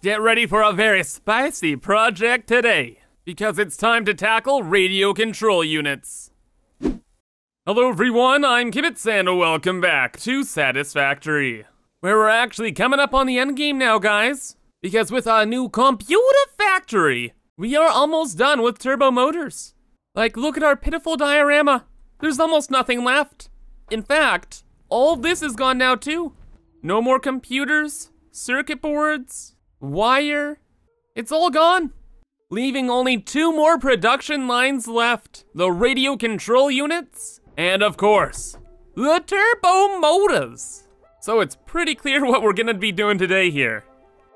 Get ready for a very spicy project today, because it's time to tackle radio control units. Hello everyone, I'm Kibitz and welcome back to Satisfactory, where we're actually coming up on the end game now, guys. Because with our new computer factory, we are almost done with turbo motors. Like, look at our pitiful diorama. There's almost nothing left. In fact, all of this is gone now too. No more computers, circuit boards, wire. It's all gone. Leaving only 2 more production lines left. The radio control units, and of course, the turbo motors. So it's pretty clear what we're gonna be doing today here.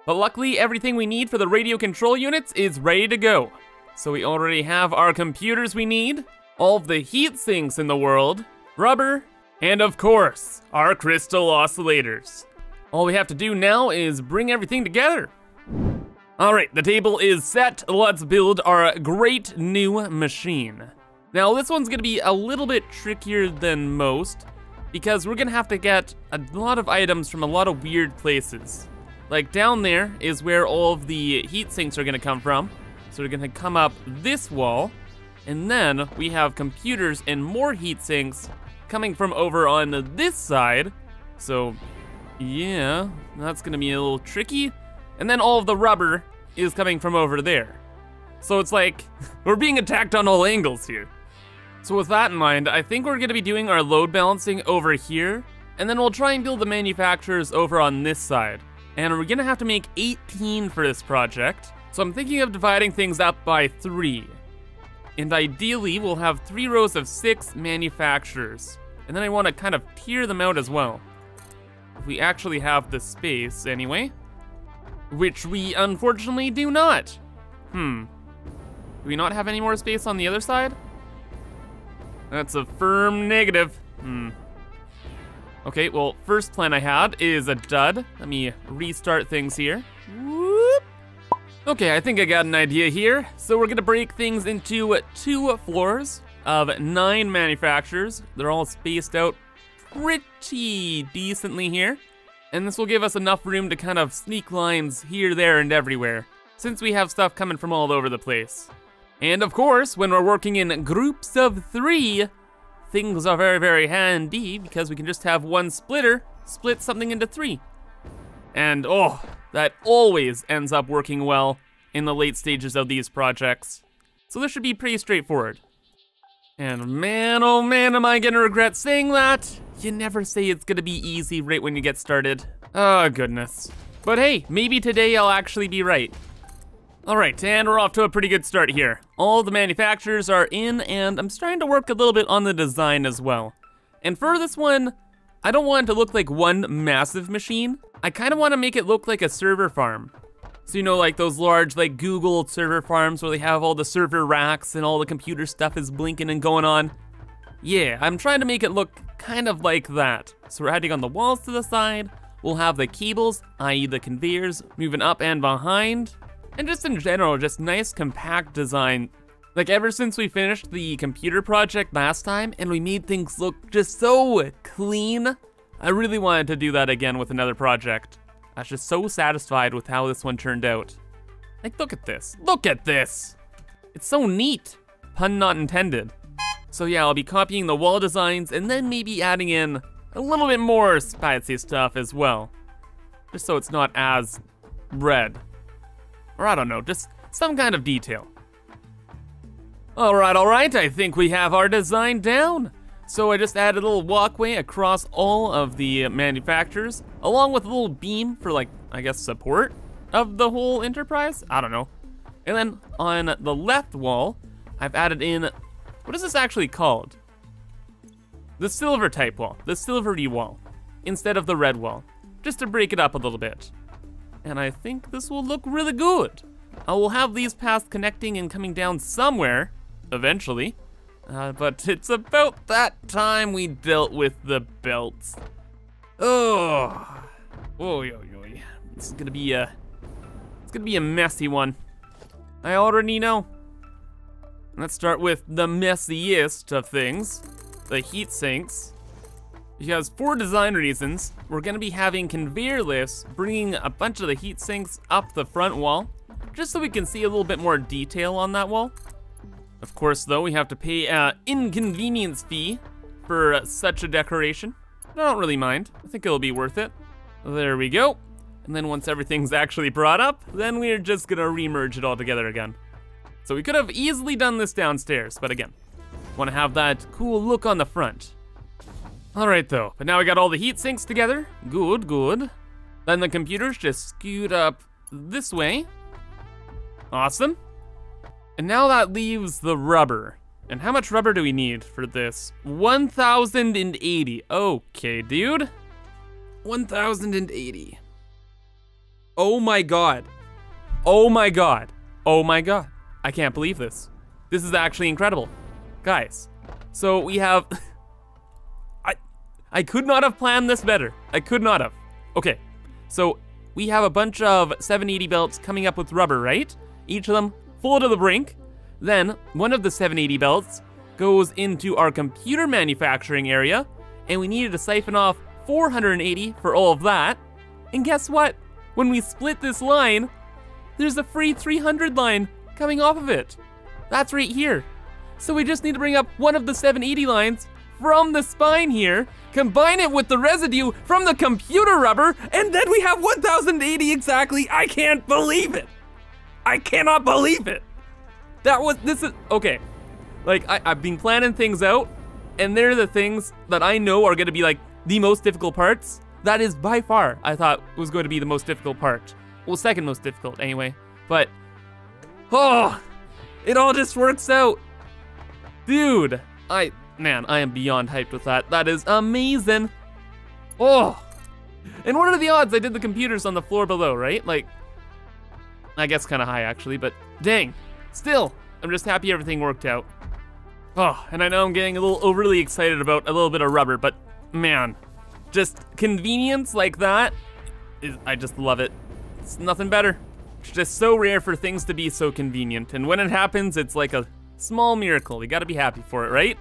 But luckily, everything we need for the radio control units is ready to go. So we already have our computers we need, all of the heat sinks in the world, rubber, and of course, our crystal oscillators. All we have to do now is bring everything together. All right, the table is set. Let's build our great new machine. Now this one's gonna be a little bit trickier than most because we're gonna have to get a lot of items from a lot of weird places. Like down there is where all of the heat sinks are gonna come from. So we're gonna come up this wall, and then we have computers and more heat sinks coming from over on this side. So yeah, that's gonna be a little tricky. And then all of the rubber is coming from over there. So it's like, we're being attacked on all angles here. So with that in mind, I think we're gonna be doing our load balancing over here, and then we'll try and build the manufacturers over on this side. And we're gonna have to make 18 for this project. So I'm thinking of dividing things up by 3. And ideally, we'll have 3 rows of 6 manufacturers. And then I wanna kind of tier them out as well. If we actually have the space anyway. Which we unfortunately do not. Do we not have any more space on the other side? That's a firm negative. Okay, well, first plan I had is a dud. Let me restart things here. Whoop. Okay, I think I got an idea here. So we're gonna break things into 2 floors of 9 manufacturers. They're all spaced out pretty decently here. And this will give us enough room to kind of sneak lines here, there, and everywhere, since we have stuff coming from all over the place. And of course, when we're working in groups of 3, things are very, very handy because we can just have one splitter split something into 3. And oh, that always ends up working well in the late stages of these projects. So this should be pretty straightforward. And man, oh man, am I gonna regret saying that. You never say it's gonna be easy right when you get started. Oh goodness. But hey, maybe today I'll actually be right. All right, and we're off to a pretty good start here. All the manufacturers are in, and I'm starting to work a little bit on the design as well. And for this one, I don't want it to look like one massive machine. I kind of want to make it look like a server farm. So you know, like those large, like Google server farms where they have all the server racks and all the computer stuff is blinking and going on. Yeah, I'm trying to make it look kind of like that. So we're adding on the walls to the side. We'll have the cables, i.e. the conveyors, moving up and behind. And just in general, just nice compact design. Like ever since we finished the computer project last time and we made things look just so clean, I really wanted to do that again with another project. I was just so satisfied with how this one turned out. Like, look at this. Look at this! It's so neat. Pun not intended. So yeah, I'll be copying the wall designs and then maybe adding in a little bit more spicy stuff as well. Just so it's not as red. Or I don't know, just some kind of detail. All right, I think we have our design down. So I just added a little walkway across all of the manufacturers, along with a little beam for, like, I guess support of the whole enterprise? I don't know. And then on the left wall, I've added in, what is this actually called? The silver type wall, the silvery wall, instead of the red wall, just to break it up a little bit. And I think this will look really good. I will have these paths connecting and coming down somewhere, eventually. But it's about that time we dealt with the belts. Oh, oy. This is gonna be a messy one. I already know. Let's start with the messiest of things, the heat sinks. Because for design reasons, we're gonna be having conveyor lifts bringing a bunch of the heat sinks up the front wall, just so we can see a little bit more detail on that wall. Of course though, we have to pay an inconvenience fee for such a decoration. I don't really mind, I think it'll be worth it. There we go. And then once everything's actually brought up, then we're just gonna remerge it all together again. So we could have easily done this downstairs, but again, wanna have that cool look on the front. All right though, but now we got all the heat sinks together. Good, good. Then the computers just scoot up this way. Awesome. And now that leaves the rubber. And how much rubber do we need for this? 1,080. Okay, dude. 1,080. Oh my god. Oh my god. Oh my god. I can't believe this. This is actually incredible. Guys, so we have... I could not have planned this better. I could not have. Okay, so we have a bunch of 780 belts coming up with rubber, right? Each of them full to the brink. Then one of the 780 belts goes into our computer manufacturing area, and we needed to siphon off 480 for all of that. And guess what? When we split this line, there's a free 300 line coming off of it. That's right here. So we just need to bring up one of the 780 lines from the spine here, combine it with the residue from the computer rubber, and then we have 1,080 exactly. I can't believe it. I cannot believe it. Okay. Like, I've been planning things out, and they're the things that I know are gonna be like the most difficult parts. That is by far, I thought, was going to be the most difficult part. Well, second most difficult anyway, but, oh, it all just works out. Dude, man, I am beyond hyped with that. That is amazing. Oh, and what are the odds I did the computers on the floor below, right? Like, I guess kind of high actually, but dang. Still, I'm just happy everything worked out. Oh, and I know I'm getting a little overly excited about a little bit of rubber, but man, just convenience like that, I just love it. It's nothing better. It's just so rare for things to be so convenient, and when it happens, it's like a small miracle. You gotta be happy for it, right?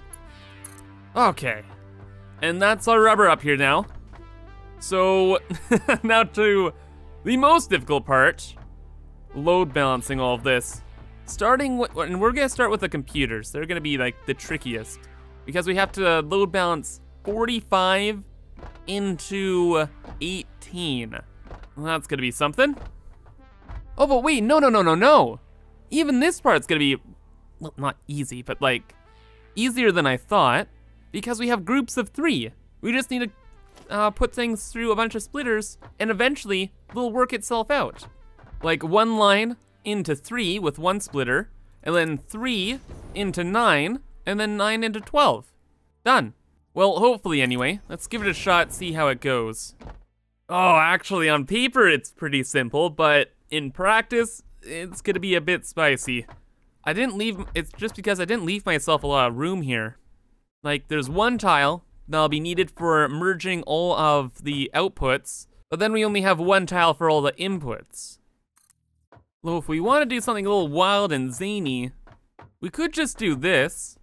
Okay, and that's our rubber up here now. So, now to the most difficult part, load balancing all of this. And we're gonna start with the computers. They're gonna be like the trickiest, because we have to load balance 45 into 18. Well, that's gonna be something. Oh, but wait, no. Even this part's gonna be, well, not easy, but like, easier than I thought, because we have groups of 3. We just need to put things through a bunch of splitters, and eventually, they'll work itself out. Like 1 line into 3 with 1 splitter, and then 3 into 9, and then 9 into 12. Done. Well, hopefully anyway. Let's give it a shot, see how it goes. Oh, actually on paper it's pretty simple, but in practice, it's gonna be a bit spicy. It's just because I didn't leave myself a lot of room here. Like, there's 1 tile that'll be needed for merging all of the outputs, but then we only have 1 tile for all the inputs. Well, if we want to do something a little wild and zany, we could just do this.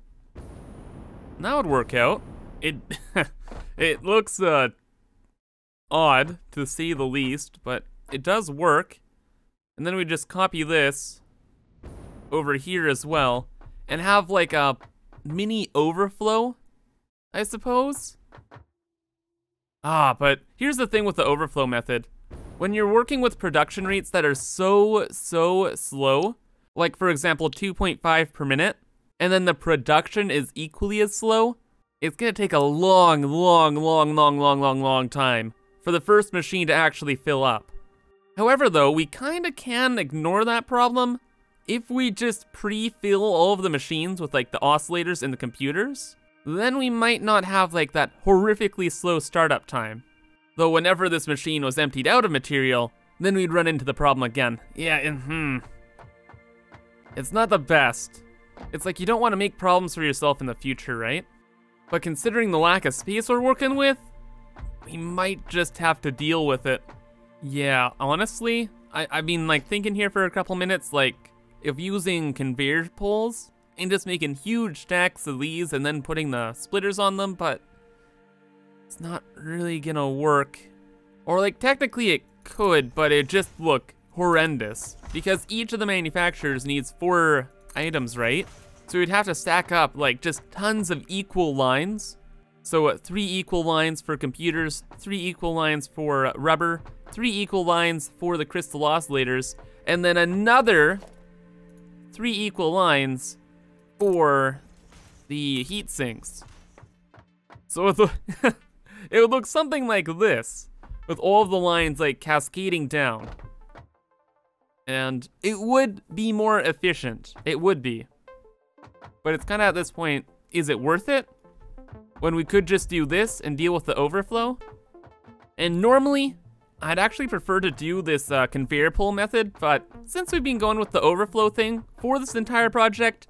That would work out. It looks odd, to say the least, but it does work. And then we just copy this over here as well, and have like a mini overflow, I suppose. But here's the thing with the overflow method. When you're working with production rates that are so slow, like for example 2.5 per minute, and then the production is equally as slow, it's gonna take a long time for the first machine to actually fill up. However though, we kinda can ignore that problem if we just pre-fill all of the machines with like the oscillators and the computers. Then we might not have like that horrifically slow startup time. Though whenever this machine was emptied out of material, then we'd run into the problem again. Yeah, It's not the best. It's like you don't want to make problems for yourself in the future, right? But considering the lack of space we're working with, we might just have to deal with it. Yeah, honestly, I've been like thinking here for a couple minutes, like if using conveyor poles and just making huge stacks of these and then putting the splitters on them, but it's not really gonna work. Or like technically it could, but it just look horrendous because each of the manufacturers needs 4 items, right? So we'd have to stack up like just tons of equal lines. So 3 equal lines for computers, 3 equal lines for rubber, 3 equal lines for the crystal oscillators, and then another 3 equal lines for the heat sinks. So it would look something like this, with all of the lines like cascading down. And it would be more efficient, it would be. But it's kind of at this point, is it worth it? When we could just do this and deal with the overflow? And normally, I'd actually prefer to do this conveyor pull method, but since we've been going with the overflow thing for this entire project,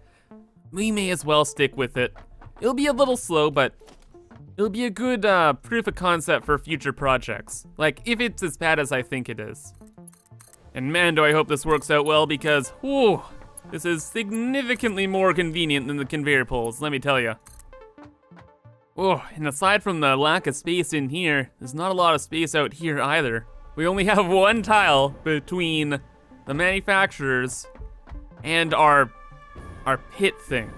we may as well stick with it. It'll be a little slow, but it'll be a good proof of concept for future projects. Like, if it's as bad as I think it is. And man, do I hope this works out well because, whew, this is significantly more convenient than the conveyor pulls, let me tell you. Oh, and aside from the lack of space in here, there's not a lot of space out here either. We only have 1 tile between the manufacturers and our pit thing,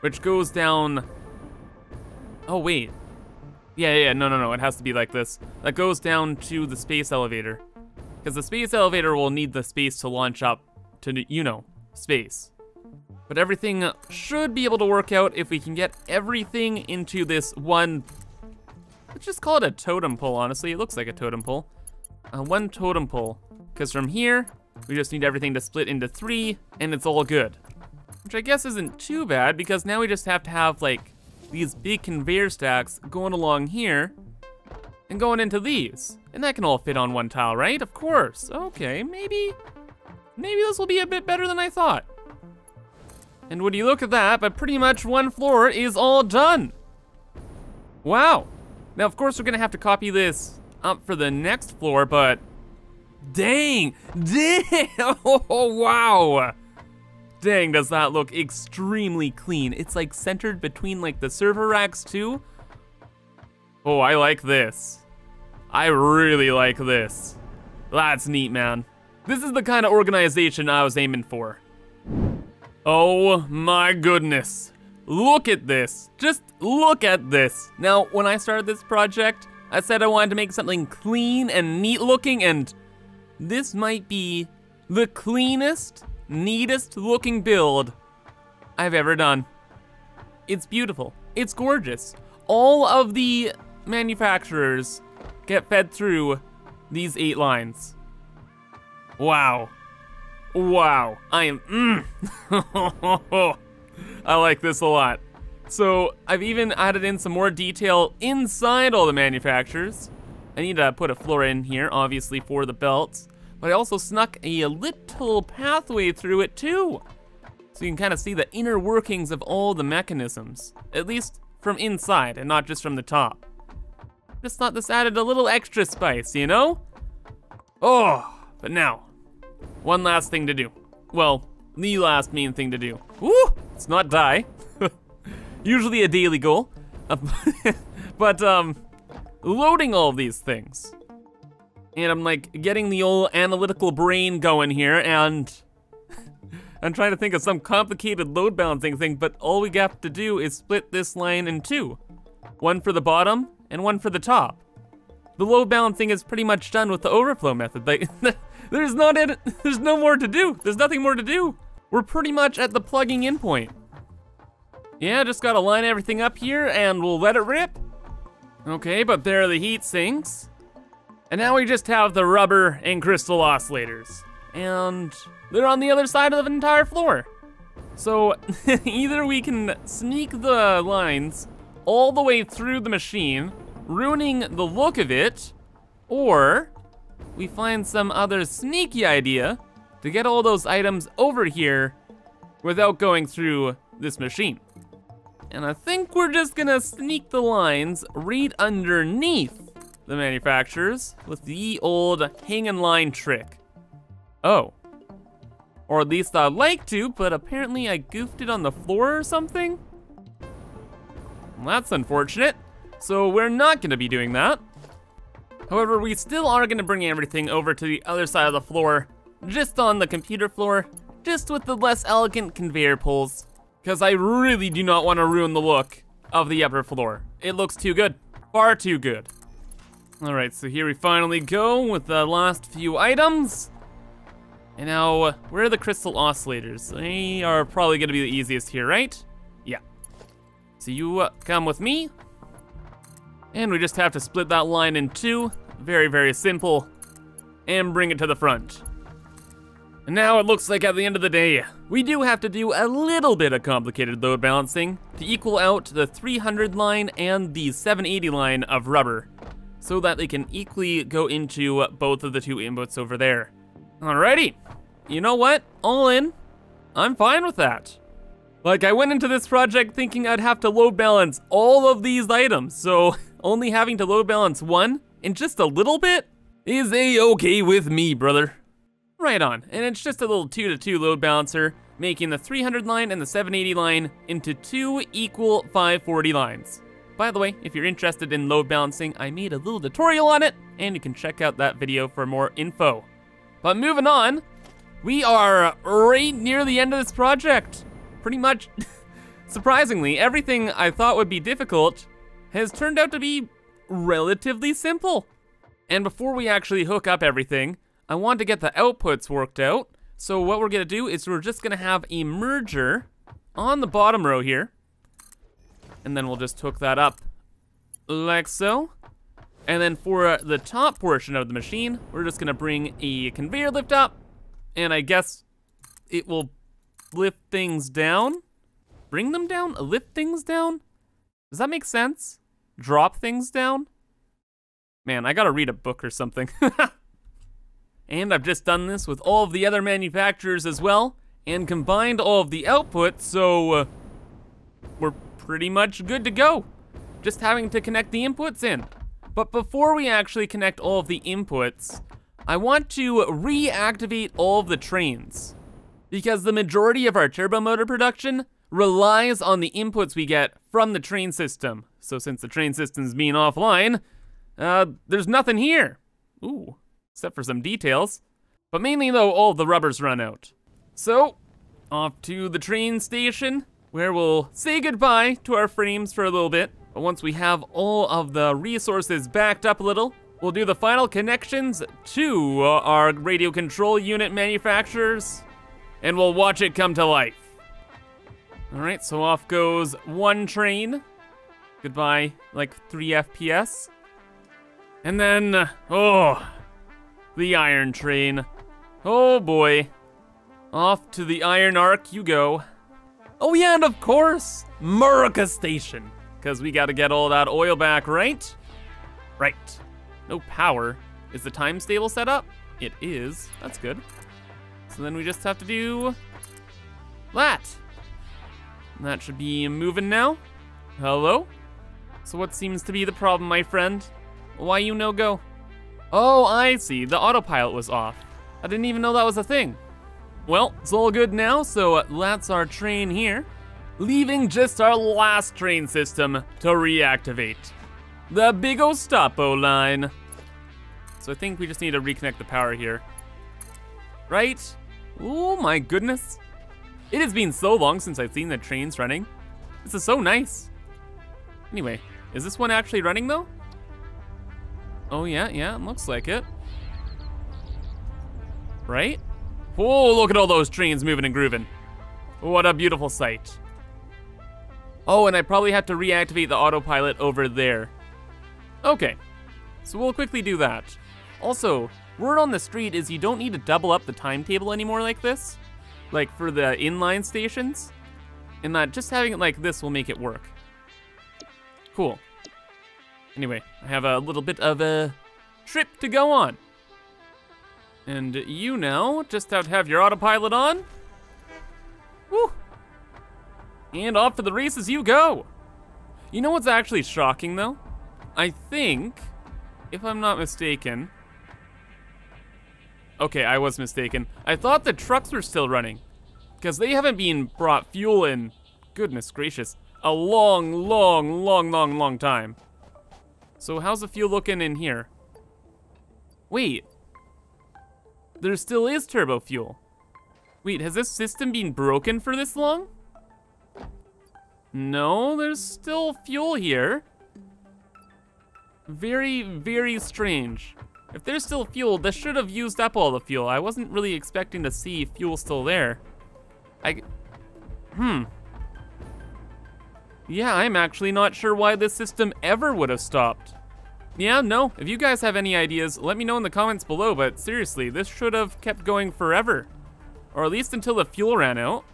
which goes down. Oh wait, yeah, no, it has to be like this. That goes down to the space elevator, because the space elevator will need the space to launch up to, you know, space. But everything should be able to work out if we can get everything into this one, let's just call it a totem pole, honestly. It looks like a totem pole. 1 totem pole, because from here, we just need everything to split into 3, and it's all good. Which I guess isn't too bad, because now we just have to have, like, these big conveyor stacks going along here, and going into these. And that can all fit on 1 tile, right? Of course. Okay, maybe this will be a bit better than I thought. And would you look at that, but pretty much 1 floor is all done. Wow. Now, of course, we're gonna have to copy this up for the next floor, but dang, oh, wow. Dang, does that look extremely clean. It's like centered between like the server racks too. Oh, I like this. I really like this. That's neat, man. This is the kind of organization I was aiming for. Oh my goodness. Look at this. Just look at this. Now, when I started this project, I said I wanted to make something clean and neat looking, and this might be the cleanest, neatest looking build I've ever done. It's beautiful. It's gorgeous. All of the manufacturers get fed through these 8 lines. Wow. Wow, I am, I like this a lot. So I've even added in some more detail inside all the manufacturers. I need to put a floor in here, obviously for the belts, but I also snuck a little pathway through it too. So you can kind of see the inner workings of all the mechanisms, at least from inside and not just from the top. Just thought this added a little extra spice, you know? Oh, but now, one last thing to do. Well, the last main thing to do. Woo! It's not die. Usually a daily goal. But loading all of these things. And I'm like getting the old analytical brain going here, and I'm trying to think of some complicated load balancing thing, but all we have to do is split this line in 2. 1 for the bottom and 1 for the top. The load balancing is pretty much done with the overflow method. Like, there's no more to do. There's nothing more to do. We're pretty much at the plugging in point. Yeah, just gotta line everything up here and we'll let it rip. Okay, but there are the heat sinks. And now we just have the rubber and crystal oscillators. And they're on the other side of the entire floor. So either we can sneak the lines all the way through the machine, ruining the look of it, or we find some other sneaky idea to get all those items over here without going through this machine. And I think we're just gonna sneak the lines right underneath the manufacturers with the old hang and line trick. Oh. Or at least I'd like to, but apparently I goofed it on the floor or something? Well, that's unfortunate. So we're not gonna be doing that. However, we still are gonna bring everything over to the other side of the floor, just on the computer floor, just with the less elegant conveyor pulls, because I really do not want to ruin the look of the upper floor. It looks too good, far too good. All right, so here we finally go with the last few items. And now, where are the crystal oscillators? They are probably gonna be the easiest here, right? Yeah. So you come with me. And we just have to split that line in two. Very, very simple. And bring it to the front. And now it looks like at the end of the day, we do have to do a little bit of complicated load balancing to equal out the 300 line and the 780 line of rubber, so that they can equally go into both of the two inputs over there. Alrighty, you know what? All in, I'm fine with that. Like, I went into this project thinking I'd have to load balance all of these items, so only having to load balance one in just a little bit is a-okay with me, brother. Right on, and it's just a little 2-to-2 load balancer, making the 300 line and the 780 line into two equal 540 lines. By the way, if you're interested in load balancing, I made a little tutorial on it, and you can check out that video for more info. But moving on, we are right near the end of this project. Pretty much, surprisingly, everything I thought would be difficult has turned out to be relatively simple. And before we actually hook up everything, I want to get the outputs worked out. So what we're gonna do is we're just gonna have a merger on the bottom row here. And then we'll just hook that up like so. And then for the top portion of the machine, we're just gonna bring a conveyor lift up, and I guess it will lift things down? Bring them down? Lift things down? Does that make sense? Drop things down? Man, I gotta read a book or something. And I've just done this with all of the other manufacturers as well, and combined all of the outputs, so we're pretty much good to go. Just having to connect the inputs in. But before we actually connect all of the inputs, I want to reactivate all of the trains, because the majority of our turbo motor production relies on the inputs we get from the train system. So since the train system's being offline, there's nothing here. Ooh, except for some details. But mainly though, all the rubber's run out. So, off to the train station, where we'll say goodbye to our frames for a little bit. But once we have all of the resources backed up a little, we'll do the final connections to our radio control unit manufacturers, and we'll watch it come to life. All right, so off goes one train. Goodbye, like 3 FPS. And then, the iron train. Oh boy. Off to the iron arc you go. Oh yeah, and of course, Murica Station. Because we gotta get all that oil back, right? Right. No power. Is the time stable set up? It is. That's good. So then we just have to do that. And that should be moving now. Hello? So what seems to be the problem, my friend? Why you no go? Oh, I see. The autopilot was off. I didn't even know that was a thing. Well, it's all good now, so that's our train here. Leaving just our last train system to reactivate. The Big Ostapo line. So I think we just need to reconnect the power here. Right? Oh my goodness. It has been so long since I've seen the trains running. This is so nice. Anyway, is this one actually running though? Oh yeah, it looks like it. Right? Oh, look at all those trains moving and grooving. What a beautiful sight. Oh, and I probably have to reactivate the autopilot over there. Okay, so we'll quickly do that. Also, word on the street is you don't need to double up the timetable anymore like this, like for the inline stations, and that just having it like this will make it work. Cool. Anyway, I have a little bit of a trip to go on. And you now just have to have your autopilot on. Woo! And off to the races you go. You know what's actually shocking though? I think, if I'm not mistaken, okay, I was mistaken. I thought the trucks were still running, because they haven't been brought fuel in, goodness gracious, a long time. So how's the fuel looking in here? Wait. There still is turbo fuel. Wait, has this system been broken for this long? No, there's still fuel here. Very, very strange. If there's still fuel, this should have used up all the fuel. I wasn't really expecting to see fuel still there. Yeah, I'm actually not sure why this system ever would have stopped. Yeah, no, if you guys have any ideas, let me know in the comments below, but seriously, this should have kept going forever. Or at least until the fuel ran out.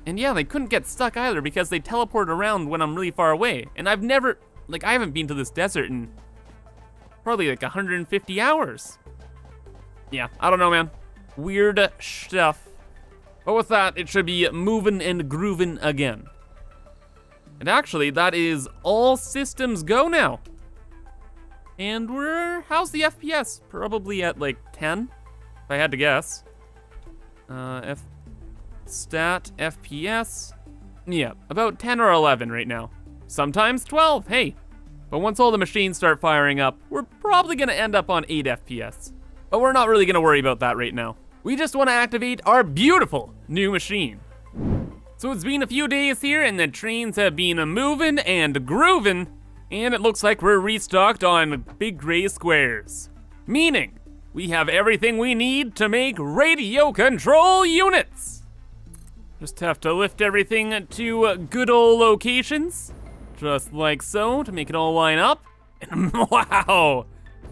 And yeah, they couldn't get stuck either because they teleport around when I'm really far away. And I've never, like, I haven't been to this desert in probably like 150 hours. Yeah, I don't know, man. Weird stuff. But with that, it should be moving and grooving again. And actually, that is all systems go now. And how's the FPS? Probably at like 10, if I had to guess. Stat, FPS. Yeah, about 10 or 11 right now. Sometimes 12, hey. But once all the machines start firing up, we're probably gonna end up on 8 FPS. But we're not really gonna worry about that right now. We just wanna activate our beautiful new machine. So it's been a few days here and the trains have been moving and grooving, and it looks like we're restocked on big gray squares. Meaning, we have everything we need to make radio control units. Just have to lift everything to good old locations, just like so, to make it all line up. And wow,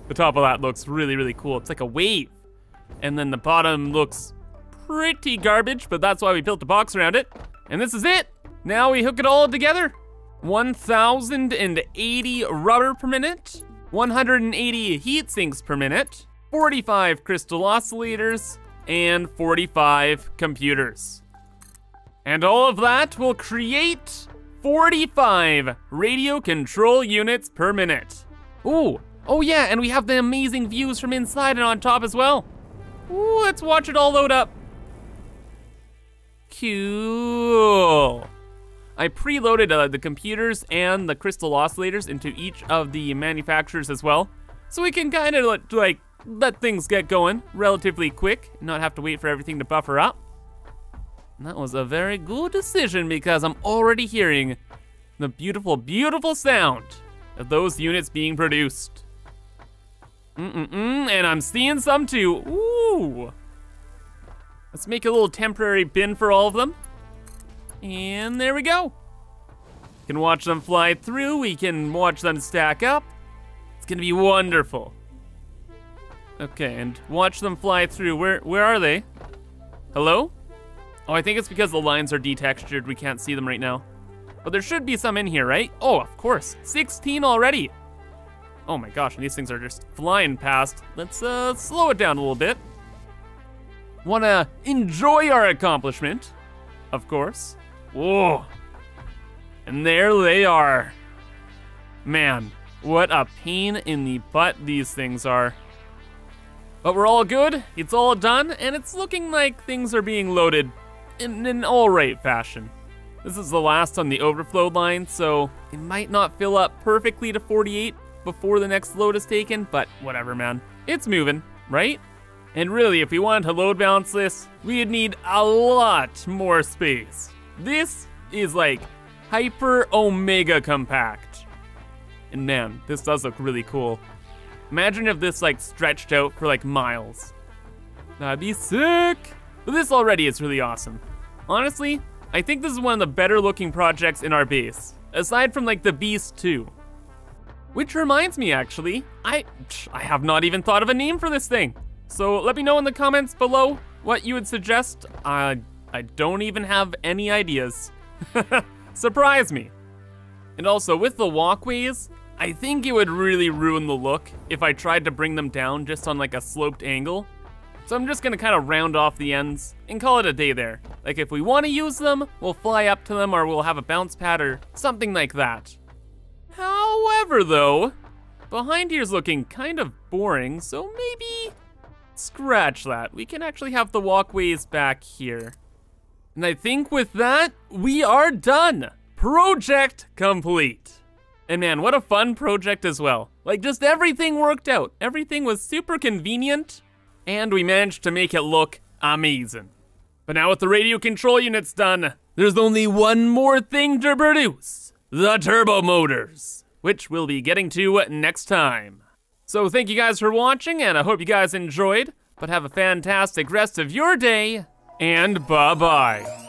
the top of that looks really, really cool. It's like a wave. And then the bottom looks pretty garbage, but that's why we built a box around it. And this is it. Now we hook it all together. 1,080 rubber per minute, 180 heat sinks per minute, 45 crystal oscillators, and 45 computers. And all of that will create 45 radio control units per minute. Ooh, oh yeah, and we have the amazing views from inside and on top as well. Ooh, let's watch it all load up. Cool. I preloaded the computers and the crystal oscillators into each of the manufacturers as well, so we can kind of let things get going relatively quick, not have to wait for everything to buffer up. And that was a very good decision because I'm already hearing the beautiful, beautiful sound of those units being produced. And I'm seeing some too. Ooh. Let's make a little temporary bin for all of them. And there we go. We can watch them fly through, we can watch them stack up. It's gonna be wonderful. Okay, and watch them fly through. Where are they? Hello? Oh, I think it's because the lines are detextured, we can't see them right now. But there should be some in here, right? Oh, of course, 16 already. Oh my gosh, and these things are just flying past. Let's slow it down a little bit. Wanna enjoy our accomplishment, of course. Whoa, and there they are. Man, what a pain in the butt these things are. But we're all good, it's all done, and it's looking like things are being loaded in an all right fashion. This is the last on the overflow line, so it might not fill up perfectly to 48 before the next load is taken, but whatever, man. It's moving, right? And really, if we wanted to load balance this, we'd need a lot more space. This is like hyper omega compact. And man, this does look really cool. Imagine if this like stretched out for like miles. That'd be sick. But this already is really awesome. Honestly, I think this is one of the better looking projects in our base, aside from like the Beast 2. Which reminds me actually, I have not even thought of a name for this thing. So let me know in the comments below what you would suggest. I don't even have any ideas. Surprise me. And also with the walkways, I think it would really ruin the look if I tried to bring them down just on like a sloped angle. So I'm just gonna kind of round off the ends and call it a day there. Like if we wanna use them, we'll fly up to them or we'll have a bounce pad or something like that. However though, behind here's looking kind of boring, so maybe scratch that. We can actually have the walkways back here. And I think with that, we are done. Project complete. And man, what a fun project as well. Like, just everything worked out. Everything was super convenient, and we managed to make it look amazing. But now with the radio control units done, there's only one more thing to produce. The turbo motors, which we'll be getting to next time. So thank you guys for watching, and I hope you guys enjoyed, but have a fantastic rest of your day, and bye-bye.